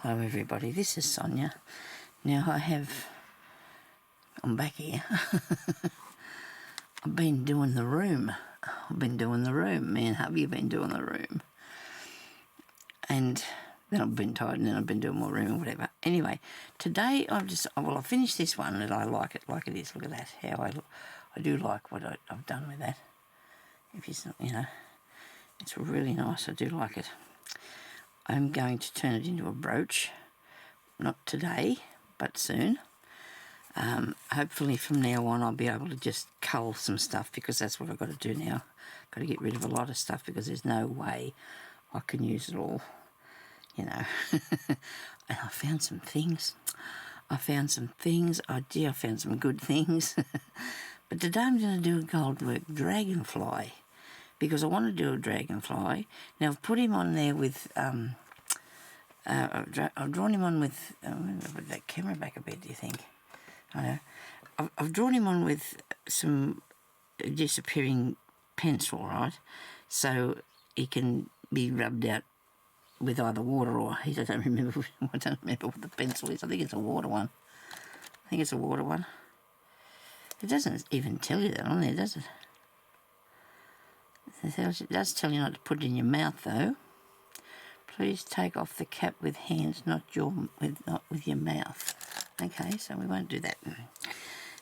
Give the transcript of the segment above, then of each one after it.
Hello everybody, this is Sonia. Now I'm back here. I've been doing the room. Me and hubby have been doing the room. And then I've been tired and then I've been doing more room or whatever. Anyway, today I finished this one and I like it is. Look at that, how I do like what I've done with that. If it's not, it's really nice, I do like it. I'm going to turn it into a brooch. Not today, but soon. Hopefully from now on I'll be able to just cull some stuff, because that's what I've got to do now. Got to get rid of a lot of stuff because there's no way I can use it all, And I found some things. Oh dear, I found some good things. But today I'm going to do a Goldwork Dragonfly, because I want to do a dragonfly. Now I've put him on there with, I've drawn him on with, I'm going to put that camera back a bit, do you think? I know. I've drawn him on with some disappearing pencil, right? So he can be rubbed out with either water or, I don't remember what the pencil is. I think it's a water one. It doesn't even tell you that on there, does it? It does tell you not to put it in your mouth, though. Please take off the cap with hands, not with your mouth. Okay, so we won't do that.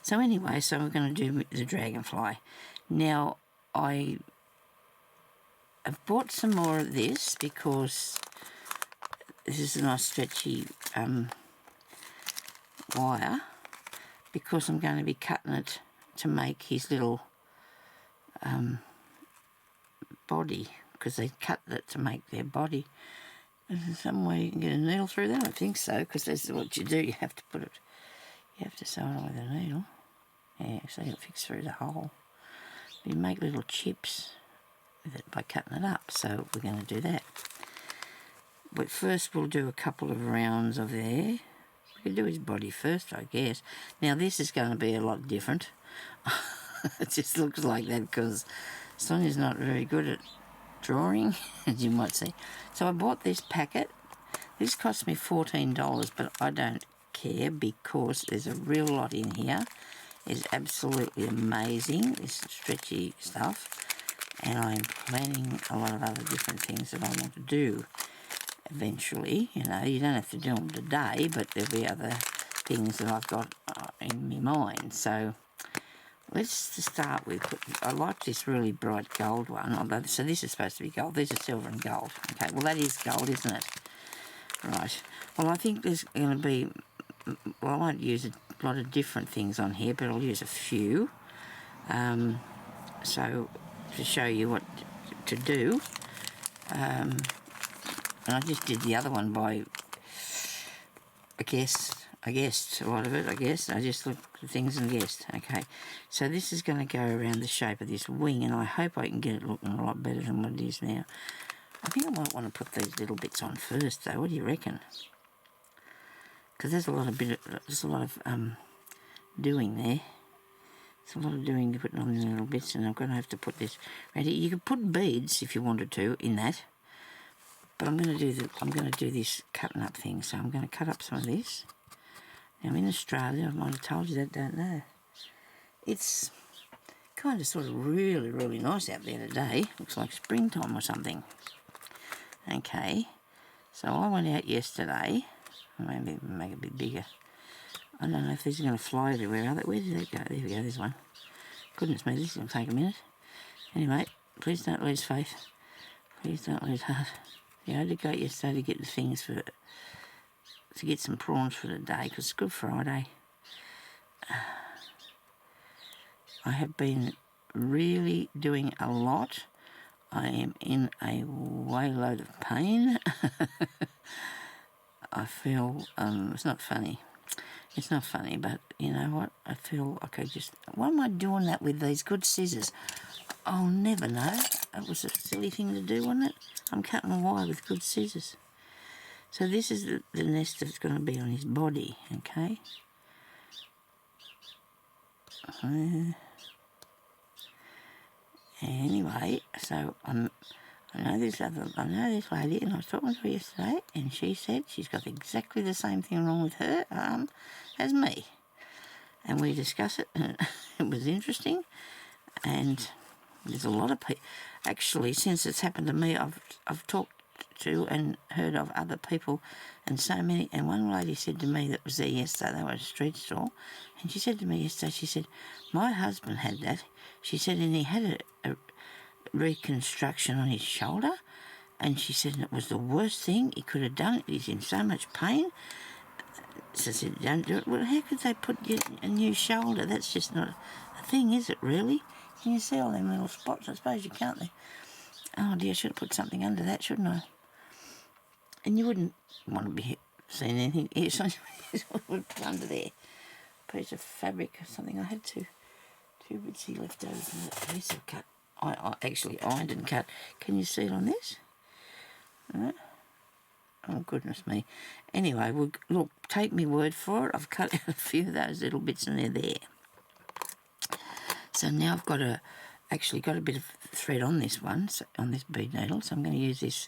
So anyway, we're going to do the dragonfly. Now, I have bought some more of this because this is a nice stretchy wire, because I'm going to be cutting it to make his little body, because they cut it to make their body. Is there some way you can get a needle through that? I don't think so, because that's what you do. You have to sew it on with a needle. Yeah, so it'll fix through the hole. You make little chips with it by cutting it up, so we're going to do that. But first we'll do a couple of rounds of there. We can do his body first, I guess. Now this is going to be a lot different. It just looks like that because Sonia's not very good at drawing, as you might see. So I bought this packet. This cost me $14, but I don't care because there's a real lot in here. It's absolutely amazing, this stretchy stuff, and I'm planning a lot of other different things that I want to do eventually. You don't have to do them today, but there'll be other things that I've got in my mind. So let's just start with, I like this really bright gold one, so this is supposed to be gold. These are silver and gold. Okay, well that is gold, isn't it? Right. Well, I think there's going to be, I won't use a lot of different things on here, but I'll use a few. So, to show you what to do. And I just did the other one by, I guessed a lot of it, I just looked at things and guessed. Okay, so this is going to go around the shape of this wing, and I hope I can get it looking a lot better than what it is now. I think I might want to put these little bits on first, though. What do you reckon? Because there's a lot of doing there. There's a lot of doing to put on the little bits, and I'm going to have to put this right here. You could put beads if you wanted to in that, but I'm going to do this cutting up thing. So I'm going to cut up some of this. Now I'm in Australia. I might have told you that, don't know. It's kind of sort of really, really nice out there today. Looks like springtime or something. Okay, so I went out yesterday. Maybe make it a bit bigger. I don't know if these are going to fly everywhere, are they? Where did they go? There we go, there's one. Goodness me, this is going to take a minute. Anyway, please don't lose faith. Please don't lose heart. Yeah, I did go out yesterday to get the things to get some prawns for the day, because it's Good Friday. I have been really doing a lot. I am in a wayload of pain. I feel, it's not funny. It's not funny, but you know what? I feel like why am I doing that with these good scissors? I'll never know. It was a silly thing to do, wasn't it? I'm cutting a wire with good scissors. So this is the nest that's going to be on his body, okay? Anyway, so I'm I know this lady, and I was talking to her yesterday, and she said she's got exactly the same thing wrong with her arm as me. And we discussed it, and it was interesting. And there's a lot of people. Actually, since it's happened to me, I've talked to and heard of other people, and so many. And one lady said to me that was there yesterday, they were at a street stall, and she said to me yesterday, she said, my husband had that. She said, and he had a reconstruction on his shoulder, and she said it was the worst thing he could have done. He's in so much pain. So I said, don't do it. Well, how could they put you a new shoulder? That's just not a thing, is it, really? Can you see all them little spots? I suppose you can't. Oh dear, I should have put something under that, shouldn't I? And you wouldn't want to be seeing anything here, so I would put under there. A piece of fabric or something. I had two bitsy left over from that piece of cut. I actually ironed and cut. Can you see it on this? Right. Oh, goodness me. Anyway, well, look, take me word for it. I've cut out a few of those little bits and they're there. So now I've actually got a bit of thread on this one, on this bead needle. So I'm going to use this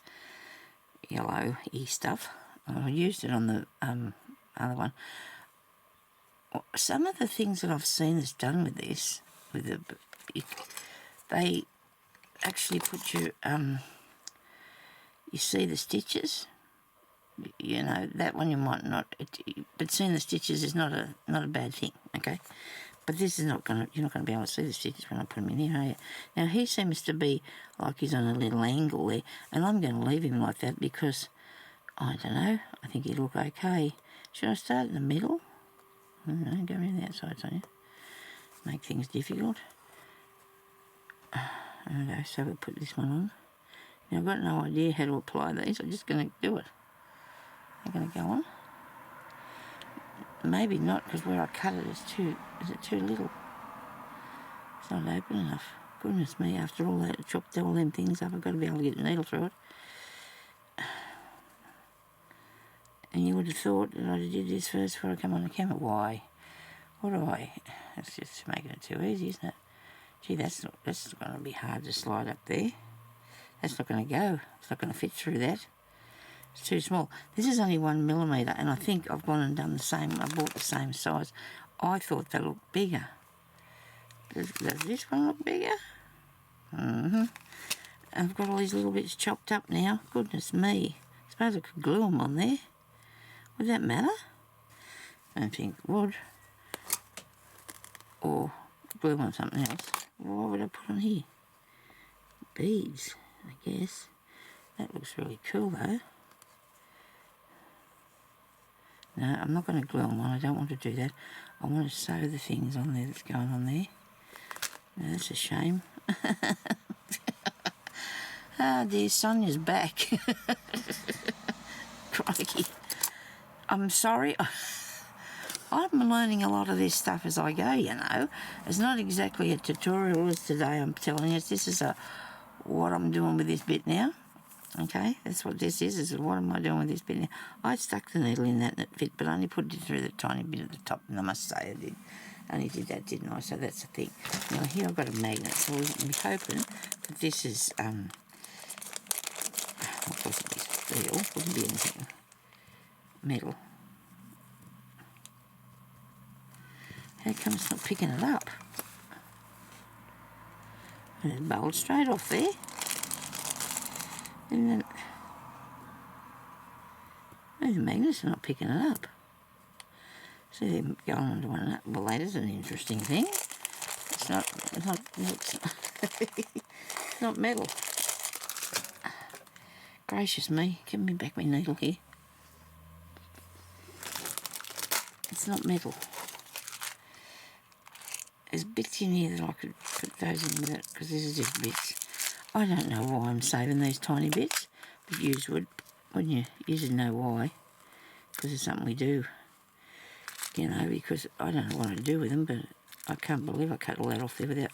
yellow-y stuff. I used it on the other one. Some of the things that I've seen that's done with this, they actually put you see the stitches. You know, that one you might not, but seeing the stitches is not a bad thing, okay? But this is you're not going to be able to see the stitches when I put them in here, are you? Now, he seems to be like he's on a little angle there, and I'm going to leave him like that because, I don't know, I think he'd look okay. Should I start in the middle? I don't know, go around the outside, Sonia. Make things difficult. Okay, so we'll put this one on. Now, I've got no idea how to apply these. I'm just going to do it. I'm going to go on. Maybe not, because where I cut it is it too little? It's not open enough. Goodness me, after all that, chopped all them things up, I've got to be able to get the needle through it. And you would have thought that I did this first before I come on the camera. Why? What do I? That's just making it too easy, isn't it? Gee, that's going to be hard to slide up there. That's not going to go. It's not going to fit through that. It's too small. This is only 1 millimetre, and I think I've gone and done the same. I bought the same size. I thought they looked bigger. Does this one look bigger? I've got all these little bits chopped up now. Goodness me. I suppose I could glue them on there. Would that matter? I don't think it would. Or glue on something else. What would I put on here? Beads, I guess. That looks really cool, though. No, I'm not going to glue on one. I don't want to do that. I want to sew the things on there that's going on there. No, that's a shame. Ah, dear, Sonia's back. Crikey. I'm sorry. I'm learning a lot of this stuff as I go, you know. It's not exactly a tutorial as today, I'm telling you. This is what I'm doing with this bit now. Okay, that's what this is what am I doing with this bit now. I stuck the needle in that and it fit, but I only put it through the tiny bit at the top, and I must say I did. I only did that, didn't I? So that's the thing. Now here I've got a magnet, so we're hoping that this is, what was it, steel? Wouldn't be anything. Metal. How come it's not picking it up? And it bowled straight off there. And then the magnets are not picking it up. So they're going on to one. Well, that is an interesting thing. It's not it's not metal. Gracious me, give me back my needle here. It's not metal. There's bits in here that I could put those in with it, because this is just bits. I don't know why I'm saving these tiny bits, but you would, wouldn't you? You should know why, because it's something we do, you know, because I don't know what to do with them, but I can't believe I cut all that off there without,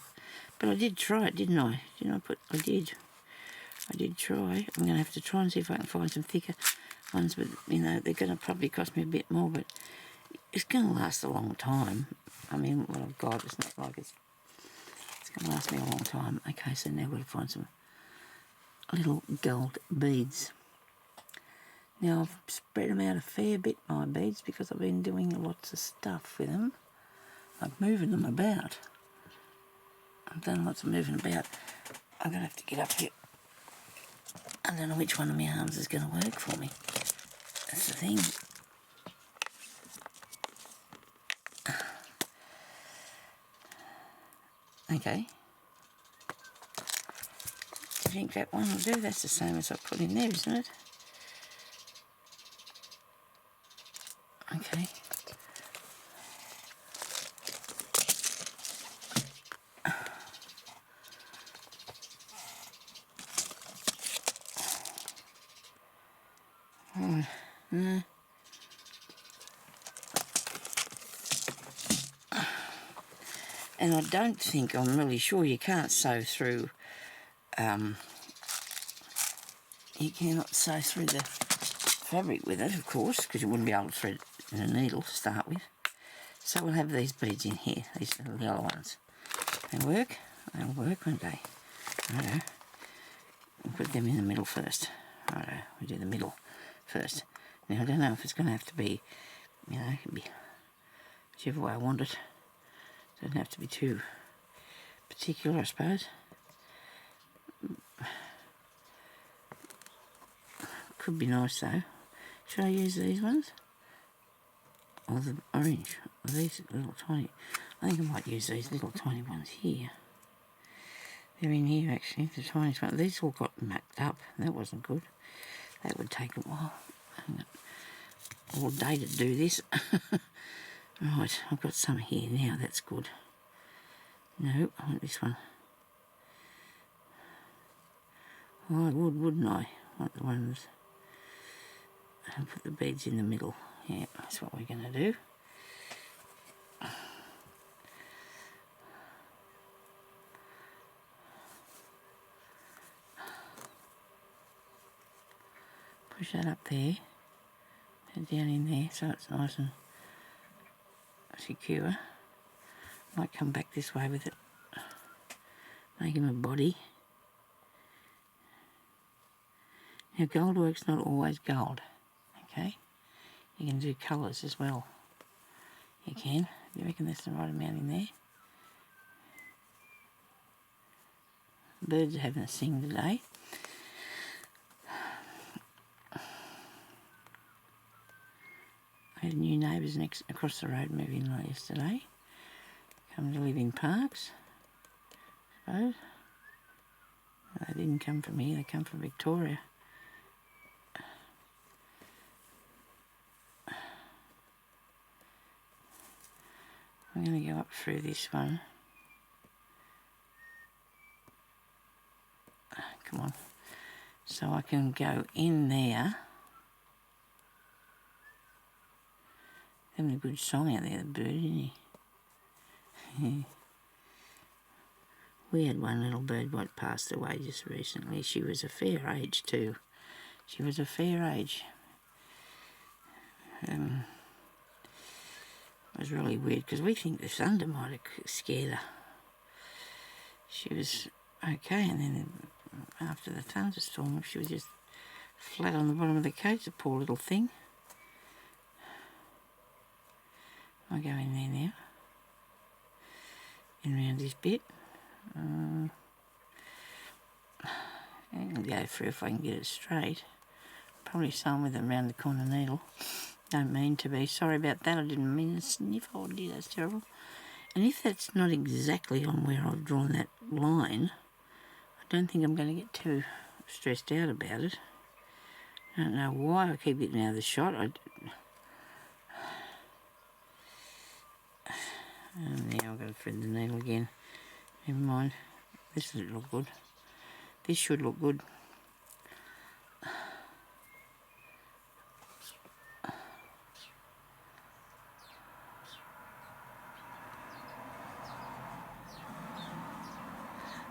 but I did try it, didn't I? I did try. I'm going to have to try and see if I can find some thicker ones, but, you know, they're going to probably cost me a bit more, but it's going to last a long time. I mean, what I've got, it's not like it's going to last me a long time. Okay, so now we've got to find some little gold beads. Now I've spread them out a fair bit, my beads, because I've been doing lots of stuff with them. I'm moving them about. I've done lots of moving about. I'm going to have to get up here. I don't know which one of my arms is going to work for me. That's the thing. Okay. I think that one will do. That's the same as I put in there, isn't it? Okay. And I don't think, I'm really sure you can't sew through, you cannot sew through the fabric with it, of course, because you wouldn't be able to thread it in a needle to start with. So we'll have these beads in here, these little yellow ones. They work? They'll work, won't they? Righto. We'll put them in the middle first. Righto, we do the middle first. Now I don't know if it's going to have to be, you know, it can be whichever way I want it. Doesn't have to be too particular, I suppose. Could be nice though. Should I use these ones? Or the orange? Or these little tiny... I think I might use these little tiny ones here. They're in here actually, the tiniest one. These all got mucked up. That wasn't good. That would take a while. All day to do this. Right, I've got some here now, that's good. No, I want this one. Oh, I would, wouldn't I? I want the ones... I'll put the beads in the middle. Yeah, that's what we're going to do. Push that up there. And down in there so it's nice and secure. Might come back this way with it. Make him a body. Now Goldwork's not always gold, okay? You can do colours as well. You can. You reckon that's the right amount in there? Birds are having a sing today. I had new neighbours across the road move in like yesterday. Come to live in Parks, I suppose. They didn't come from here, they come from Victoria. I'm going to go up through this one. Come on. So I can go in there. Having a good song out there, the bird, isn't he? We had one little bird what passed away just recently. She was a fair age too. She was a fair age. It was really weird because we think the thunder might have scared her. She was okay, and then after the thunderstorm she was just flat on the bottom of the cage, the poor little thing. I'll go in there now. In around this bit. I'll go through if I can get it straight. Probably sewn with a round the corner needle. Don't mean to be. Sorry about that. I didn't mean to sniff. Oh dear, that's terrible. And if that's not exactly on where I've drawn that line, I don't think I'm going to get too stressed out about it. I don't know why I keep getting out of the shot. And now I've got to thread the needle again. Never mind. This doesn't look good. This should look good.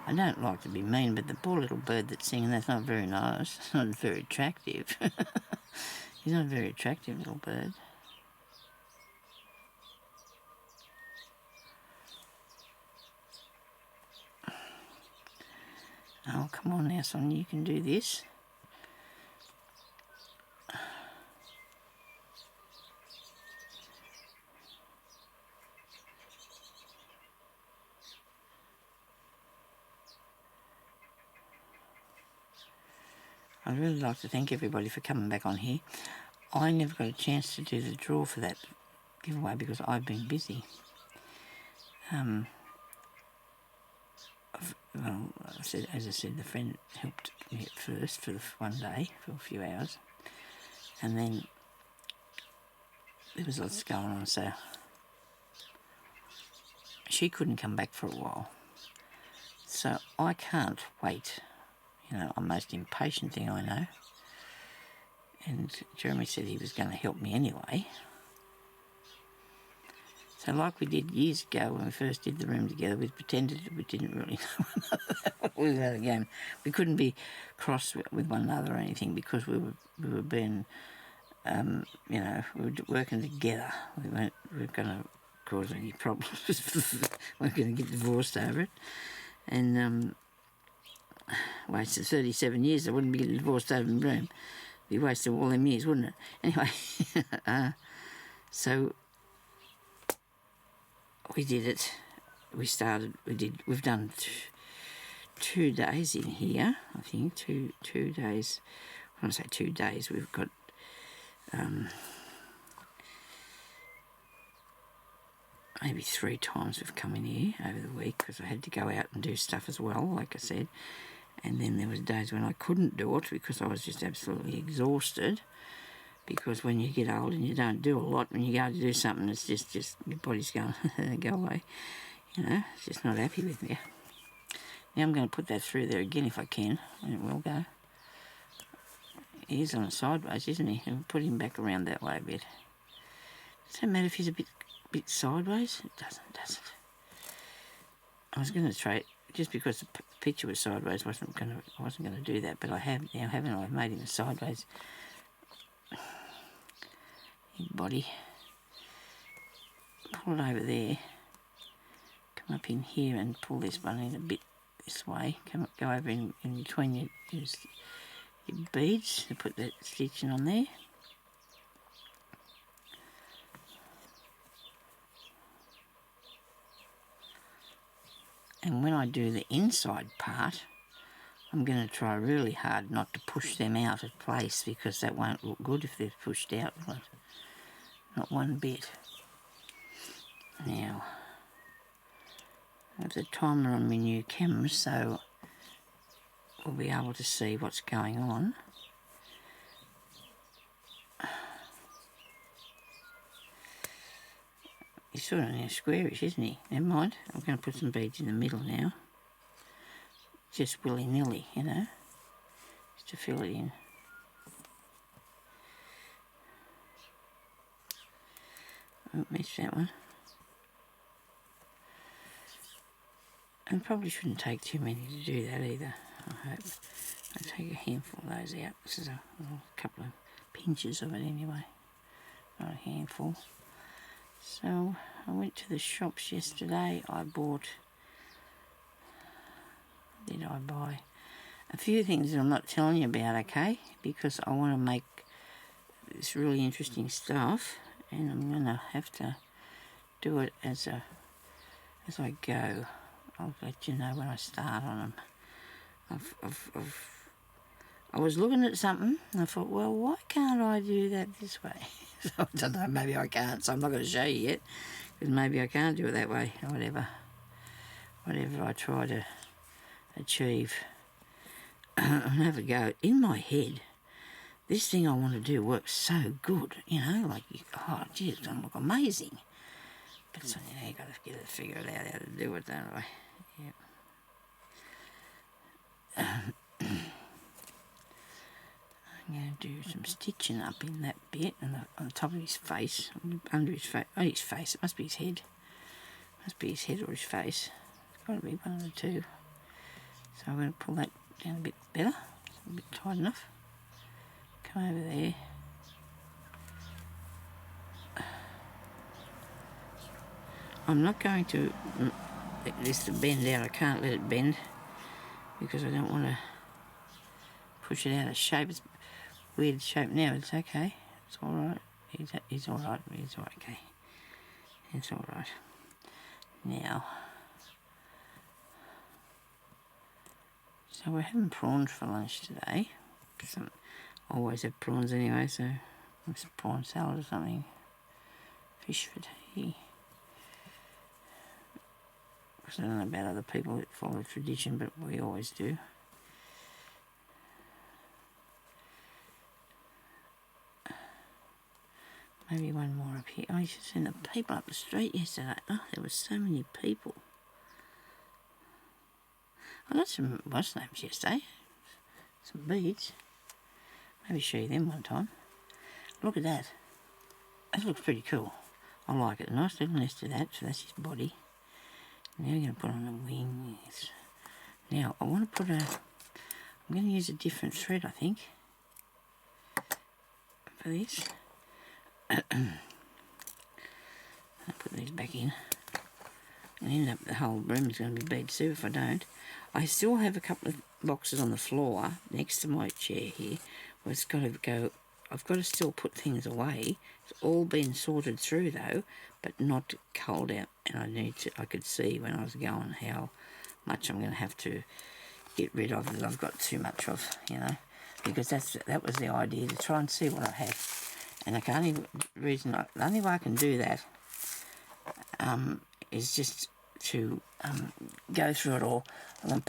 I don't like to be mean, but the poor little bird that's singing, that's not very nice. It's not very attractive. He's not a very attractive little bird. Oh, come on now, son, you can do this. I'd really like to thank everybody for coming back on here. I never got a chance to do the draw for that giveaway because I've been busy. Well, as I said, the friend helped me at first for one day, for a few hours. And then there was lots going on, so she couldn't come back for a while. So I can't wait. You know, I'm the most impatient thing I know. And Jeremy said he was going to help me anyway. So like we did years ago when we first did the room together, we pretended we didn't really know one another. We had a game. We couldn't be cross with one another or anything because we were being, you know, we were working together. We weren't going to cause any problems. We weren't going to get divorced over it. And wasted 37 years. I wouldn't be getting divorced over the room. It'd be wasted all them years, wouldn't it? Anyway, so we did it. We've done 2 days in here, I think, two days. When I say 2 days, we've got maybe 3 times we've come in here over the week because I had to go out and do stuff as well, like I said. And then there was days when I couldn't do it because I was just absolutely exhausted. Because when you get old and you don't do a lot, when you go to do something, it's just your body's going, go away. You know, it's just not happy with me. Now I'm going to put that through there again if I can, and it will go. He's on a sideways, isn't he? And we'll put him back around that way a bit. Does that matter if he's a bit sideways? It doesn't, does it? I was going to try, just because the picture was sideways, I wasn't going to do that, but I have now, haven't I? I've made him a sideways body. Pull it over there. Come up in here and pull this one in a bit this way. Go over in between your beads to put that stitching on there. And when I do the inside part, I'm going to try really hard not to push them out of place because that won't look good if they're pushed out. Not one bit. Now, I have the timer on my new camera, so we'll be able to see what's going on. He's sort of squarish, isn't he? Never mind. I'm going to put some beads in the middle now. Just willy-nilly, you know, just to fill it in. I missed that one. And probably shouldn't take too many to do that either, I hope. I take a handful of those out. This is a couple of pinches of it anyway, not a handful. So I went to the shops yesterday. I bought, did I buy? A few things that I'm not telling you about, okay? Because I want to make this really interesting stuff. And I'm going to have to do it as I go. I'll let you know when I start on them. I was looking at something and I thought, well, why can't I do that this way? So I don't know, maybe I can't, so I'm not going to show you yet. Because maybe I can't do it that way or whatever. Whatever I try to achieve. I'll have a go. In my head, this thing I want to do works so good, you know, like, oh, gee, it's going to look amazing. But so, you know, you've got to get it, figure it out how to do it, don't I? Yeah. I'm going to do some stitching up in that bit on the top of his face, under his face, oh, his face, it must be his head. It must be his head or his face. It's got to be one of the two. So I'm going to pull that down a bit better, a bit tight enough. Come over there. I'm not going to let this bend out. I can't let it bend because I don't want to push it out of shape. It's weird shape now, it's okay. It's alright. He's alright. He's okay. It's alright. Now, so we're having prawns for lunch today. I always have prawns anyway, so some prawn salad or something. Fish for tea. Because I don't know about other people that follow tradition, but we always do. Maybe one more up here. Oh, you should have seen the people up the street yesterday. Oh, there were so many people. I got some what's names yesterday. Some beads. Maybe show you them one time. Look at that. That looks pretty cool. I like it. Nice little nest of that. So that's his body. Now we're going to put on the wings. Now I want to put a... I'm going to use a different thread, I think, for this. I'll put these back in. And end up the whole room is going to be beads too if I don't. I still have a couple of boxes on the floor next to my chair here where it's got to go. I've got to still put things away. It's all been sorted through though, but not culled out. And I could see when I was going how much I'm going to have to get rid of that I've got too much of, you know, because that was the idea, to try and see what I have. And the only way I can do that is just to go through it all. And I've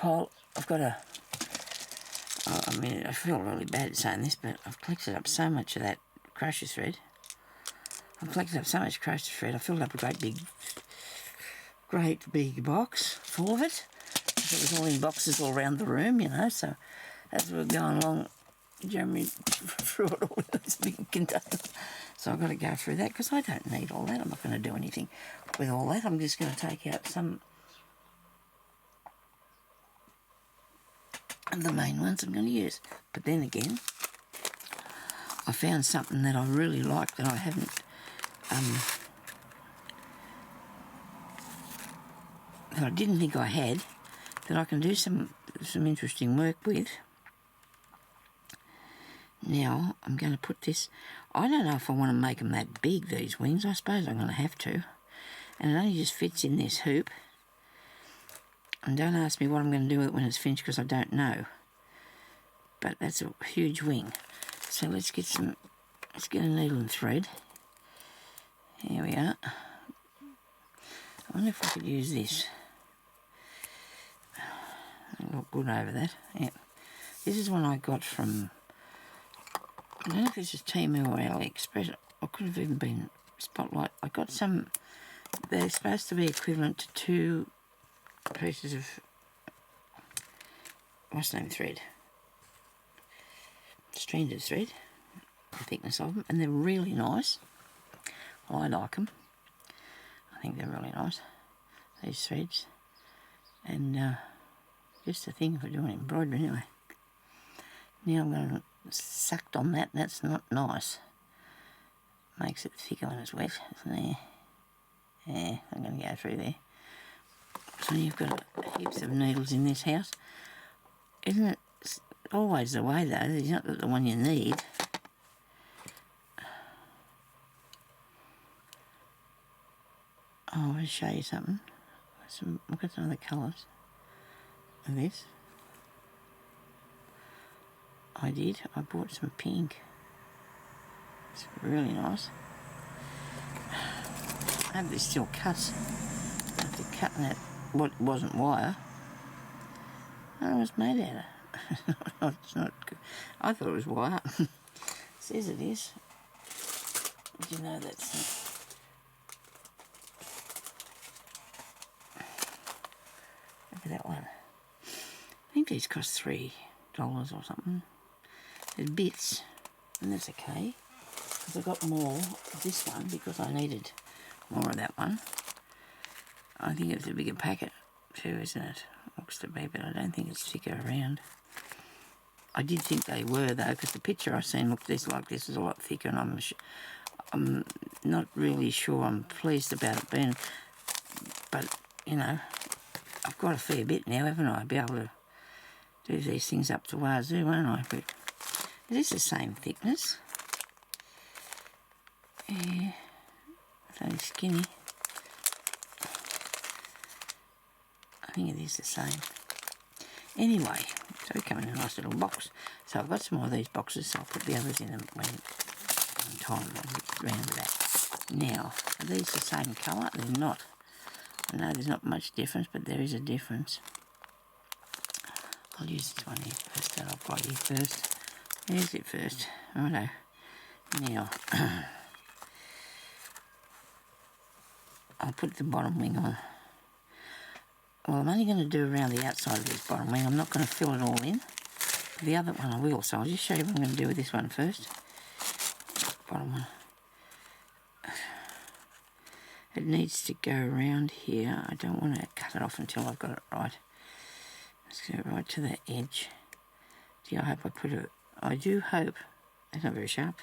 got a... I mean, I feel really bad saying this, but I've collected up so much of that crochet thread. I've collected up so much crochet thread. I filled up a great big box full of it. It was all in boxes all around the room, you know, so as we were going along, Jeremy threw it all in this big container. So I've got to go through that because I don't need all that. I'm not going to do anything with all that. I'm just going to take out some of the main ones I'm going to use. But then again, I found something that I really like that I haven't that I didn't think I had, that I can do some interesting work with. Now I'm going to put this... I don't know if I want to make them that big, these wings. I suppose I'm going to have to. And it only just fits in this hoop. And don't ask me what I'm going to do with it when it's finished, because I don't know. But that's a huge wing. So let's get a needle and thread. Here we are. I wonder if I could use this. It'll look good over that. Yeah. This is one I got from... I don't know if this is Temu or AliExpress. I could have even been Spotlight. I got some... They're supposed to be equivalent to 2 pieces of... what's the name? Thread. Stranded thread. The thickness of them. And they're really nice. I like them. I think they're really nice. These threads. And just a thing for doing embroidery anyway. Now I'm going to sucked on that. That's not nice. Makes it thicker when it's wet, isn't it? Yeah, I'm going to go through there. So you've got heaps of needles in this house. Isn't it always the way though? It's not the one you need. Oh, I want to show you something. Look at some of the colours of this. I bought some pink. It's really nice. I hope this still cuts. After cutting that, what wasn't wire. Oh, it was made out of. It's not good. I thought it was wire. It says it is. Did you know that's... Look at that one. I think these cost $3 or something. There's bits, and that's okay, because I got more of this one because I needed more of that one. I think it's a bigger packet too, isn't it? Looks to be, but I don't think it's thicker around. I did think they were though, because the picture I seen looked like this is a lot thicker, and I'm not really sure I'm pleased about it being, but you know, I've got a fair bit now, haven't I? I'll be able to do these things up to wazoo, won't I? But it is the same thickness. Yeah, it's only skinny. I think it is the same. Anyway, so we come in a nice little box. So I've got some more of these boxes, so I'll put the others in them when time around to that. Now, are these the same colour? They're not. I know there's not much difference, but there is a difference. I'll use this one here first, that I've got here first. Here's it first. Righto. Now, I'll put the bottom wing on. Well, I'm only going to do around the outside of this bottom wing. I'm not going to fill it all in. The other one I will, so I'll just show you what I'm going to do with this one first. Bottom one. It needs to go around here. I don't want to cut it off until I've got it right. Let's go right to the edge. Gee, I hope I put a... I do hope... That's not very sharp.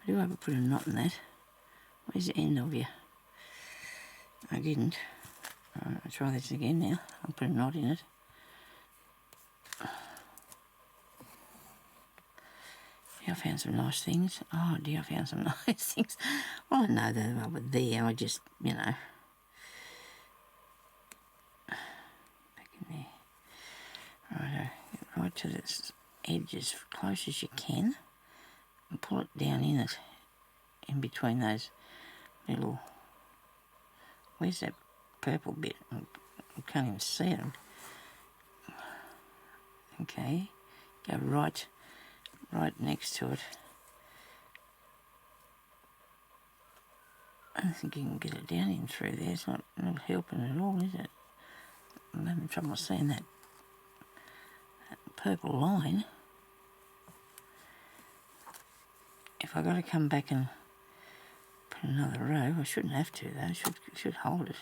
I do hope I put a knot in that. Where's the end of you? I didn't. Alright, I'll try this again now. I'll put a knot in it. I found some nice things. Oh dear, I found some nice things. Well, I know that they were there. I just, you know. Back in there. Righto. Get right to this edge as close as you can. And pull it down in it. In between those little... Where's that purple bit? I can't even see it. Okay. Go right next to it. I don't think you can get it down in through there. It's not helping at all, is it? I'm having trouble seeing that purple line. If I got to come back and put another row, I shouldn't have to though. I should hold it.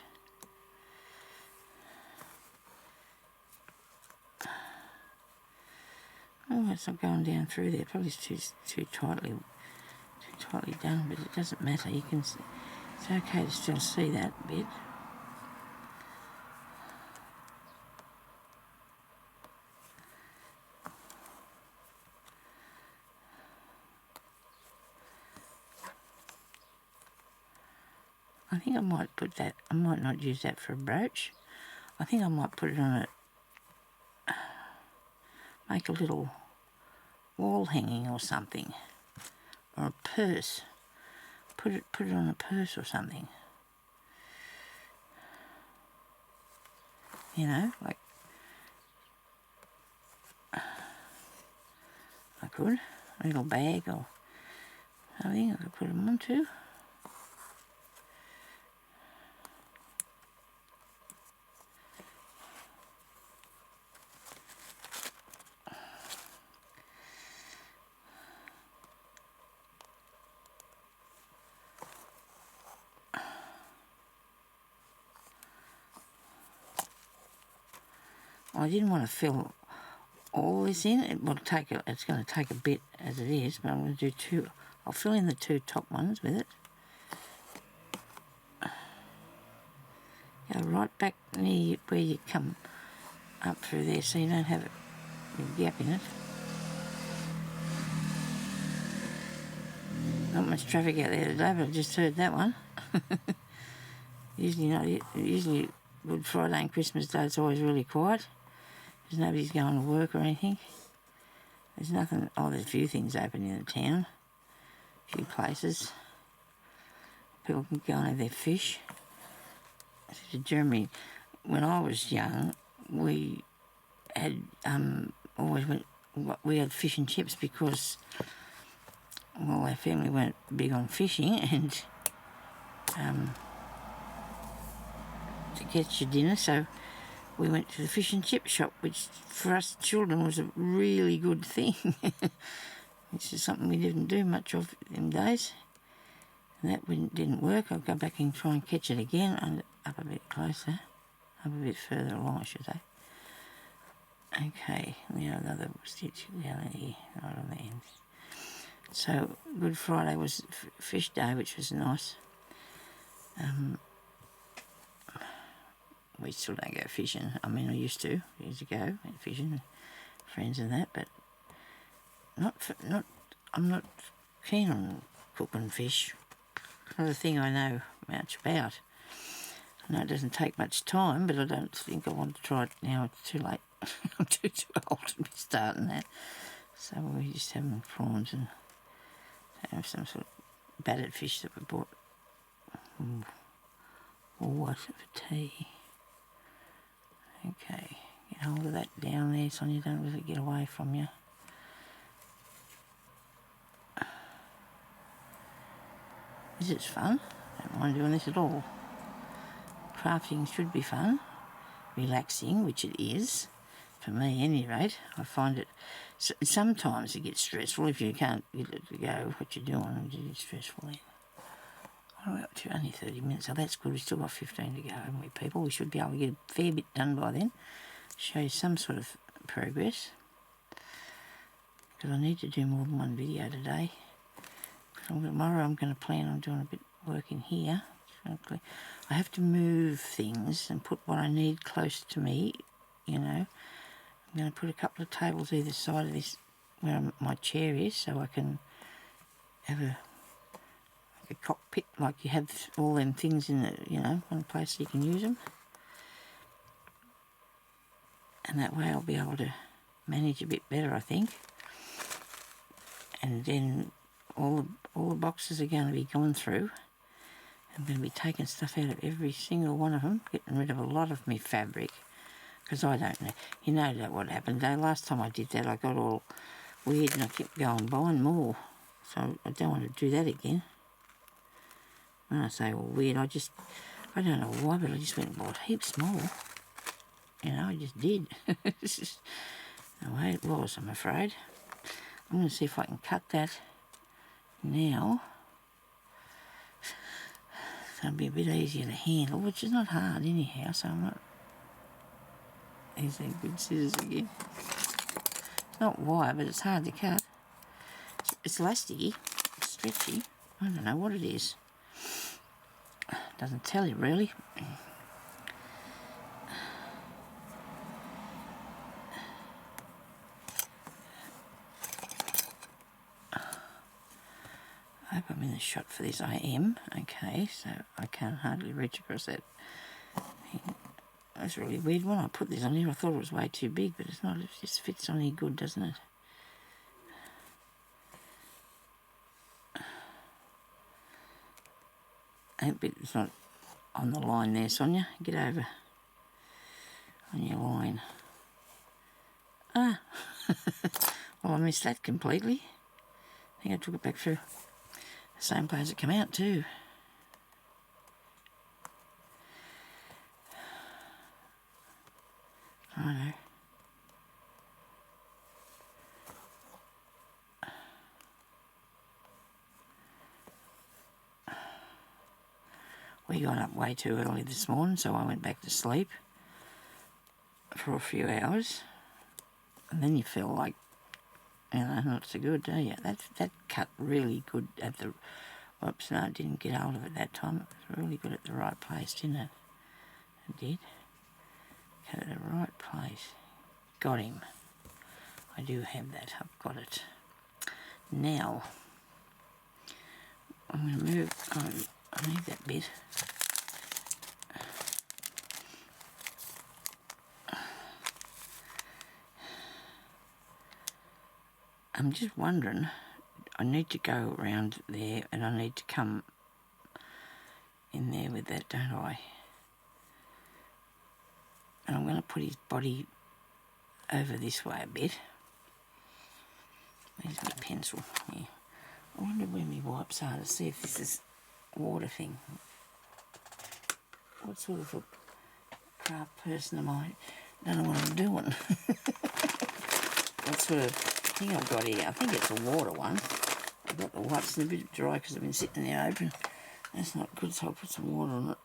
Oh, it's not going down through there. Probably it's too tightly done, but it doesn't matter. You can. It's okay to still see that bit. I think I might put that. I might not use that for a brooch. I think I might put it on a. Make a little wall hanging or something, or a purse. Put it on a purse or something. You know, like I could a little bag or something. I could put them onto. I didn't want to fill all this in. It's going to take a bit as it is, but I'm going to do two. I'll fill in the two top ones with it. Go right back near where you come up through there, so you don't have a gap in it. Not much traffic out there today, but I just heard that one. Usually Good Friday and Christmas Day it's always really quiet. Because nobody's going to work or anything. There's nothing. Oh, there's a few things open in the town. A few places. People can go and have their fish. I said to Jeremy, when I was young, we had we had fish and chips because, well, our family weren't big on fishing, and to get your dinner, so we went to the fish and chip shop, which for us children was a really good thing. Which is something we didn't do much of in them days. And that didn't work. I'll go back and try and catch it again, and up a bit closer, up a bit further along, I should say. Okay, now another stitch down here, right on the end. So Good Friday was fish day, which was nice. We still don't go fishing. I mean, I used to years ago, went fishing. friends and that, but I'm not keen on cooking fish. Not a thing I know much about. I know it doesn't take much time, but I don't think I want to try it now. It's too late. I'm too old to be starting that. So we're just having prawns and have some sort of battered fish that we bought. Or what for tea. Okay, get hold of that down there, Sonia, don't let it get away from you. This is fun. I don't mind doing this at all. Crafting should be fun, relaxing, which it is. For me, at any rate, I find it. Sometimes it gets stressful if you can't get it to go. What you're doing, it gets stressful then. What are we up to? Only 30 minutes. Oh, that's good. We've still got 15 to go, haven't we, people? We should be able to get a fair bit done by then. Show you some sort of progress. Because I need to do more than one video today. Tomorrow I'm going to plan on doing a bit of work in here. I have to move things and put what I need close to me, you know. I'm going to put a couple of tables either side of this, where my chair is, so I can have a cockpit, like you have all them things in it, you know, one place so you can use them. And that way I'll be able to manage a bit better, I think. And then all the boxes are going to be gone through. I'm going to be taking stuff out of every single one of them, getting rid of a lot of my fabric, because I don't know. You know that what happened, though. Last time I did that, I got all weird and I kept going buying more. So I don't want to do that again. When I say all weird, I don't know why, but I just went and bought heaps more. You know, I just did. It's just the way it was, I'm afraid. I'm going to see if I can cut that now. So it'll be a bit easier to handle, which is not hard anyhow, so I'm not... These are good scissors again. It's not wire, but it's hard to cut. It's elasticy, it's stretchy. I don't know what it is. Doesn't tell you really. I hope I'm in the shot for this. I am. Okay, so I can't hardly reach across that. That's a really weird one. I put this on here. I thought it was way too big, but it's not. It just fits on here good, doesn't it? I hope it's not on the line there, Sonia. Get over on your line. Ah. Well, I missed that completely. I think I took it back through the same place it came out too. Righto. We got up way too early this morning, so I went back to sleep for a few hours. And then you feel like, you know, not so good, do you? That cut really good at the... Whoops, no, I didn't get hold of it that time. It was really good at the right place, didn't it? It did. Cut at the right place. Got him. I do have that. I've got it. Now, I'm going to move... I need that bit. I'm just wondering, I need to go around there and I need to come in there with that, don't I? And I'm going to put his body over this way a bit. There's my pencil. Yeah. I wonder where my wipes are to see if this is a water thing. What sort of a craft person am I? Don't know what I'm doing. What sort of thing I've got here? I think it's a water one. I've got the wipes a bit dry because I've been sitting in the open. That's not good, so I'll put some water on it.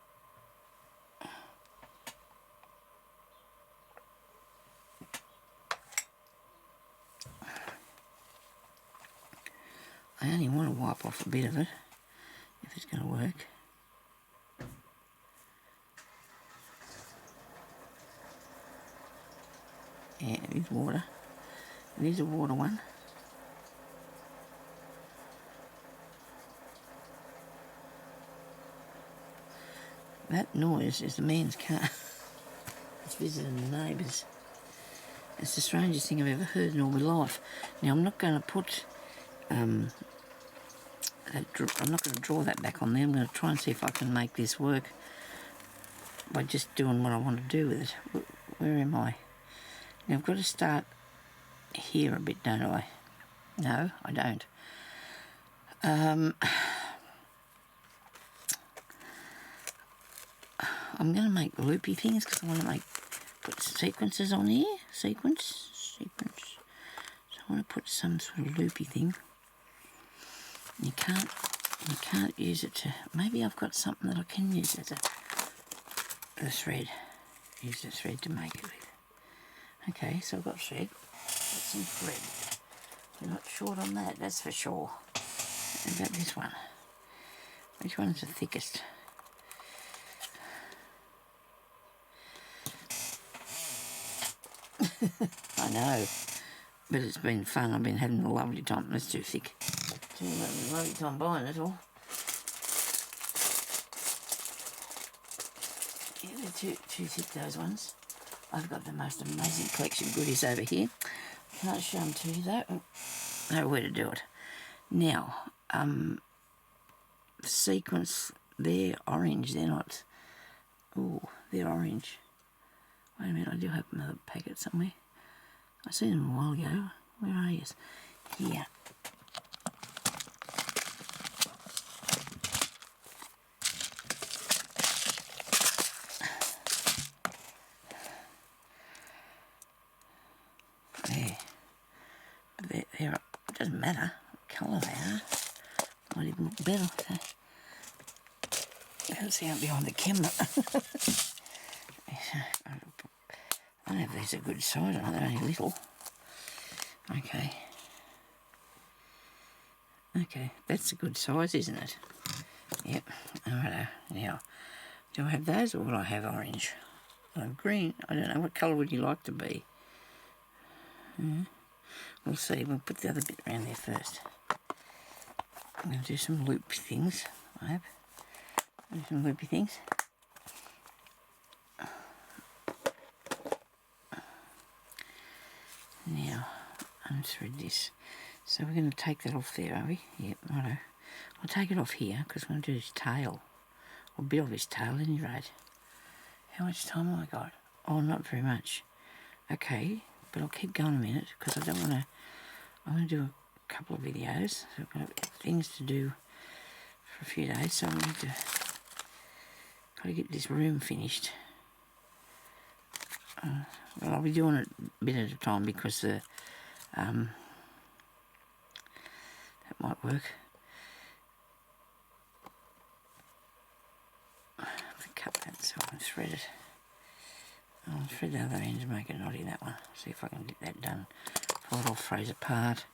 I only want to wipe off a bit of it, if it's going to work. Yeah, it is water. There's a water one. That noise is the man's car. It's visiting the neighbours. It's the strangest thing I've ever heard in all my life. Now, I'm not going to put... I'm not going to draw that back on there. I'm going to try and see if I can make this work by just doing what I want to do with it. Where am I? Now, I've got to start here a bit, don't I? No, I don't. I'm going to make loopy things because I want to put sequences on here. Sequence. So I want to put some sort of loopy thing. You can't use it to... Maybe I've got something that I can use as a thread. Use the thread to make it with. Okay, so I've got thread. Got some thread. We're not short on that, that's for sure. What about this one? Which one's the thickest? I know, but it's been fun. I've been having a lovely time. That's too thick. Having a lovely time buying it all. Yeah, they're too thick, those ones. I've got the most amazing collection of goodies over here. I can't show them to you though. No way to do it. Now, sequence, they're orange, they're not... Oh, they're orange. Wait a minute, I do have another packet somewhere. I seen them a while ago. Where are you? Here. There. They're, it doesn't matter what colour they are. Might even look better. You can't see out behind the camera. I don't know if these are good size, they're only little. Okay. Okay, that's a good size, isn't it? Yep. Alright, now, do I have those or will I have orange? I have green. I don't know, what colour would you like to be? We'll see, we'll put the other bit around there first. I'm going to do some loop things, I hope. Do some loopy things. Now, unthread this. So we're going to take that off there, are we? Yep, righto. I'll take it off here because we're going to do his tail. Or a bit of his tail, at any rate. How much time have I got? Oh, not very much. Okay, but I'll keep going a minute because I don't want to... I'm going to do a couple of videos. So I've got things to do for a few days, so I need to... got to get this room finished. Well, I'll be doing it a bit at a time because that might work. I have to cut that so I can thread it. I'll thread the other end and make a knot in that one. See if I can get that done before it all froze apart.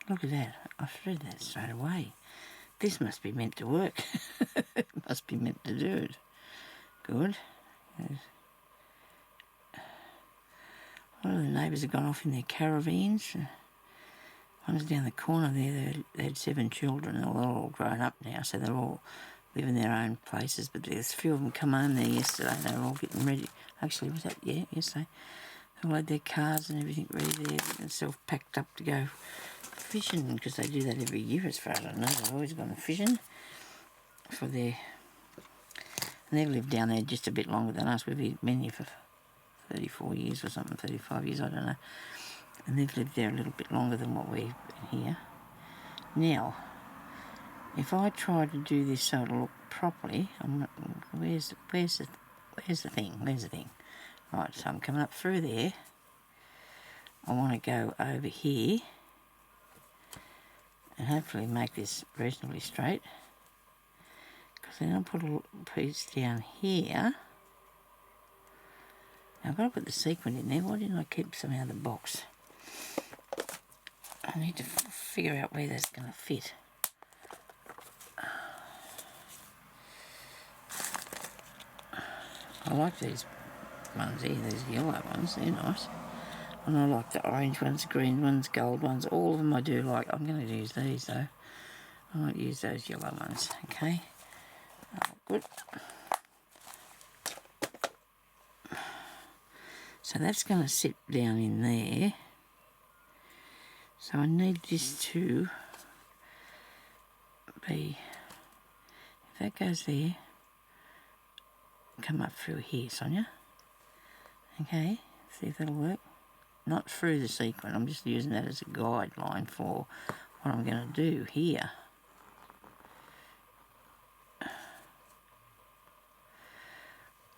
Look at that, I thread that straight away. This must be meant to work. It must be meant to do it. Good. One of the neighbours have gone off in their caravans. One's down the corner there, they had 7 children. They're all grown up now, so they're all live in their own places. But there's a few of them come home there yesterday. They were all getting ready. Actually, was that, yeah, yesterday. They all had their cars and everything ready there, getting themselves packed up to go fishing, because they do that every year as far as I know. They've always gone fishing for their... And they've lived down there just a bit longer than us. We've been here for 34 years or something, 35 years, I don't know. And they've lived there a little bit longer than what we've been here. Now, if I try to do this so it'll look properly, where's the thing? Right, so I'm coming up through there. I want to go over here and hopefully make this reasonably straight. Because then I'll put a little piece down here. Now I've got to put the sequin in there. Why didn't I keep some out of the box? I need to figure out where that's going to fit. I like these ones here, these yellow ones, they're nice. And I like the orange ones, green ones, gold ones, all of them I do like. I'm going to use these though. I might use those yellow ones, okay? Oh, good. So that's going to sit down in there. So I need this to be, if that goes there, come up through here, Sonia. Okay, see if that'll work. Not through the sequin, I'm just using that as a guideline for what I'm going to do here.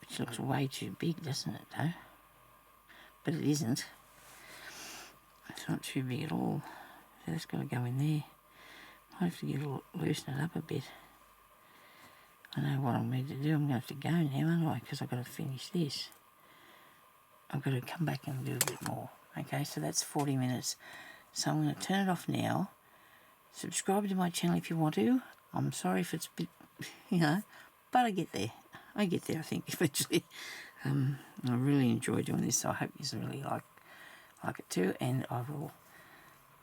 Which looks way too big, doesn't it, though? But it isn't. It's not too big at all. So that's got to go in there. I have to loosen it up a bit. I know what I need to do. I'm going to have to go now, aren't I? Because I've got to finish this. I've got to come back and do a bit more. Okay, so that's 40 minutes. So I'm going to turn it off now. Subscribe to my channel if you want to. I'm sorry if it's a bit, but I get there. I think, eventually. I really enjoy doing this, so I hope you really like it too. And I will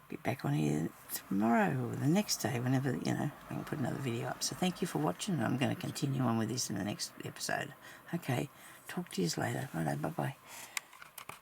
get back on here tomorrow or the next day, whenever, I can put another video up. So thank you for watching, and I'm going to continue on with this in the next episode. Okay, talk to you later. Righto, bye-bye.